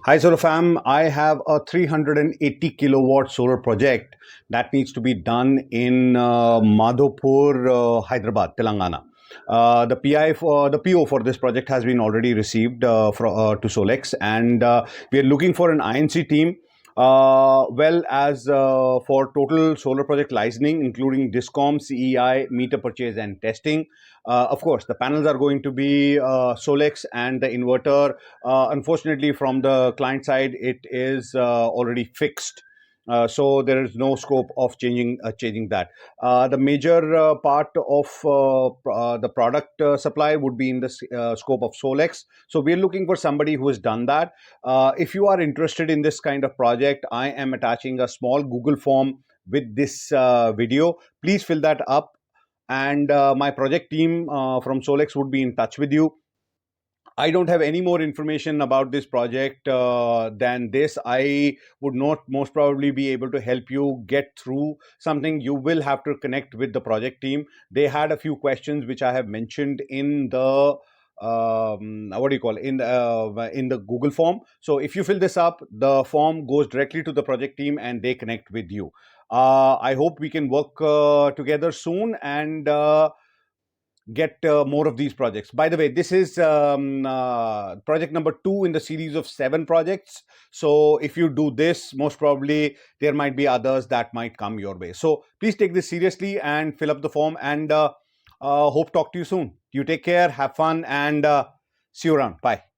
Hi Solar Fam, I have a 380 kilowatt solar project that needs to be done in 𝗵𝗲𝗍𝗄, Hyderabad, Telangana. The PO for this project has been already received to Solax, and we are looking for an INC team, well as for total solar project licensing, including DISCOM, CEI, meter purchase and testing. Of course, the panels are going to be Solax and the inverter. Unfortunately, from the client side, it is already fixed. So there is no scope of changing that. The major part of the product supply would be in the scope of Solax. So we're looking for somebody who has done that. If you are interested in this kind of project, I am attaching a small Google form with this video. Please fill that up, and my project team from Solax would be in touch with you. I don't have any more information about this project than this. I would not most probably be able to help you get through something. You will have to connect with the project team. They had a few questions which I have mentioned in the in the Google form. So if you fill this up, the form goes directly to the project team and they connect with you. I hope we can work together soon and get more of these projects. By the way, this is project number 2 in the series of 7 projects. So if you do this, most probably there might be others that might come your way. So please take this seriously and fill up the form, and hope to talk to you soon. You take care, have fun, and see you around. Bye.